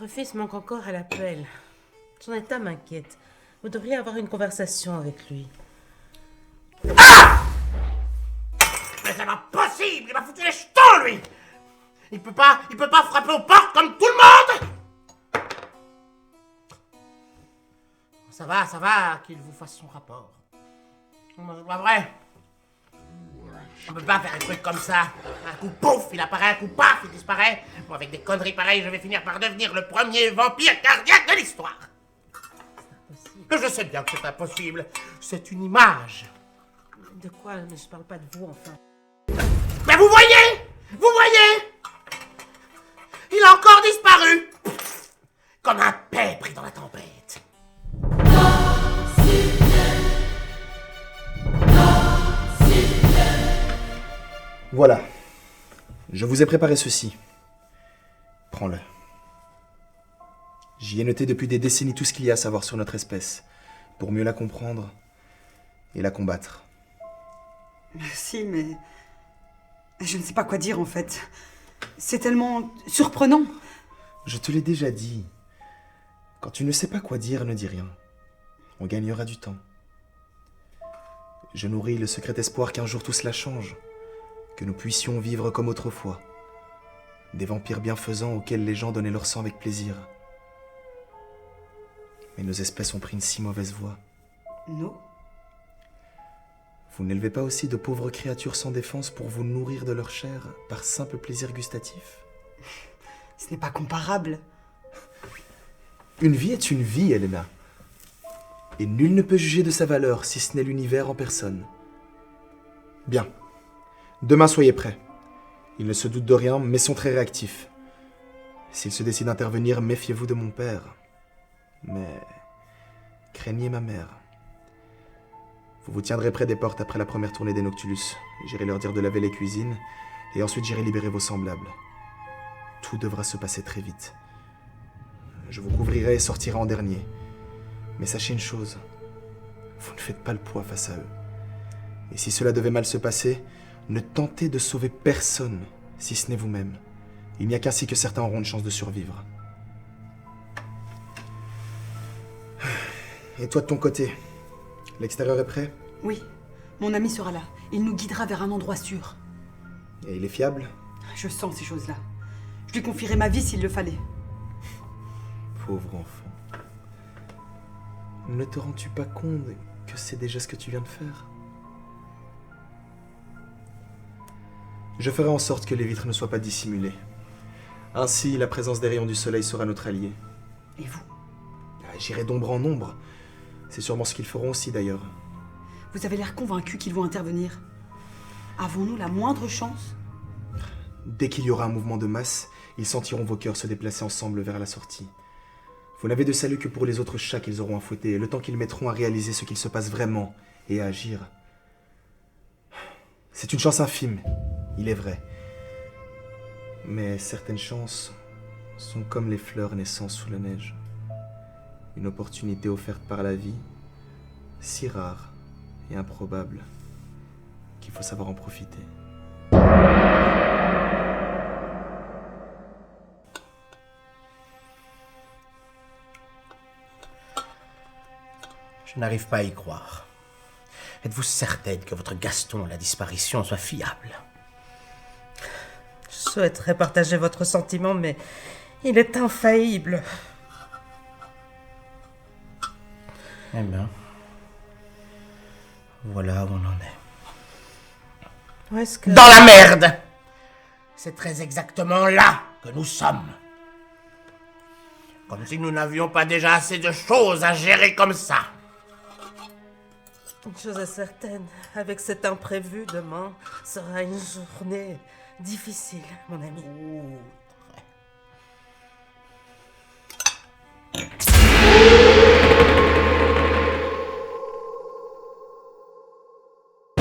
Votre fils manque encore à l'appel. Son état m'inquiète. Vous devriez avoir une conversation avec lui. Ah! Mais c'est pas possible! Il m'a foutu les jetons, lui! Il peut pas frapper aux portes comme tout le monde! Ça va, qu'il vous fasse son rapport. Non, c'est pas vrai. On peut pas faire des trucs comme ça. Un coup pouf, il apparaît, un coup paf, il disparaît. Bon, avec des conneries pareilles, je vais finir par devenir le premier vampire cardiaque de l'histoire. C'est impossible. Je sais bien que c'est impossible. C'est une image. De quoi? Mais je parle pas de vous, enfin. Mais vous voyez! Vous voyez! Il a encore disparu! Comme un paix pris dans la tempête. Voilà. Je vous ai préparé ceci. Prends-le. J'y ai noté depuis des décennies tout ce qu'il y a à savoir sur notre espèce, pour mieux la comprendre et la combattre. Merci, mais je ne sais pas quoi dire en fait. C'est tellement surprenant. Je te l'ai déjà dit. Quand tu ne sais pas quoi dire, ne dis rien. On gagnera du temps. Je nourris le secret espoir qu'un jour tout cela change, que nous puissions vivre comme autrefois, des vampires bienfaisants auxquels les gens donnaient leur sang avec plaisir. Mais nos espèces ont pris une si mauvaise voie. Non. Vous n'élevez pas aussi de pauvres créatures sans défense pour vous nourrir de leur chair par simple plaisir gustatif? Ce n'est pas comparable. Une vie est une vie, Elena. Et nul ne peut juger de sa valeur si ce n'est l'univers en personne. Bien. Demain, soyez prêts. Ils ne se doutent de rien, mais sont très réactifs. S'ils se décident d'intervenir, méfiez-vous de mon père. Mais craignez ma mère. Vous vous tiendrez près des portes après la première tournée des Noctulus. J'irai leur dire de laver les cuisines, et ensuite j'irai libérer vos semblables. Tout devra se passer très vite. Je vous couvrirai et sortirai en dernier. Mais sachez une chose, vous ne faites pas le poids face à eux. Et si cela devait mal se passer, ne tentez de sauver personne, si ce n'est vous-même. Il n'y a qu'ainsi que certains auront une chance de survivre. Et toi de ton côté, l'extérieur est prêt? Oui, mon ami sera là. Il nous guidera vers un endroit sûr. Et il est fiable? Je sens ces choses-là. Je lui confierai ma vie s'il le fallait. Pauvre enfant. Ne te rends-tu pas compte que c'est déjà ce que tu viens de faire? Je ferai en sorte que les vitres ne soient pas dissimulées. Ainsi, la présence des rayons du soleil sera notre allié. Et vous? J'irai d'ombre en ombre. C'est sûrement ce qu'ils feront aussi, d'ailleurs. Vous avez l'air convaincu qu'ils vont intervenir. Avons-nous la moindre chance? Dès qu'il y aura un mouvement de masse, ils sentiront vos cœurs se déplacer ensemble vers la sortie. Vous n'avez de salut que pour les autres chats qu'ils auront à fouetter, le temps qu'ils mettront à réaliser ce qu'il se passe vraiment et à agir. C'est une chance infime, il est vrai. Mais certaines chances sont comme les fleurs naissant sous la neige. Une opportunité offerte par la vie, si rare et improbable qu'il faut savoir en profiter. Je n'arrive pas à y croire. Êtes-vous certaine que votre Gaston, la disparition, soit fiable? Je souhaiterais partager votre sentiment, mais il est infaillible. Eh bien, voilà où on en est. Où est-ce que... Dans la merde! C'est très exactement là que nous sommes. Comme si nous n'avions pas déjà assez de choses à gérer comme ça. Une chose est certaine, avec cet imprévu, demain sera une journée difficile, mon ami.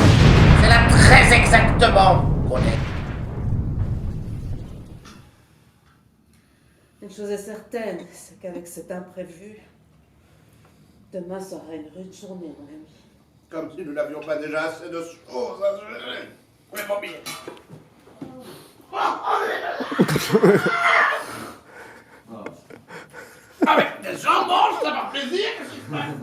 C'est là très exactement qu'on est. Une chose est certaine, c'est qu'avec cet imprévu, demain sera une rude journée, mon ami. Comme si nous n'avions pas déjà assez de choses à gérer. Oui, mon bien. mais des gens mangent, ça fait plaisir, qu'est-ce qui se passe?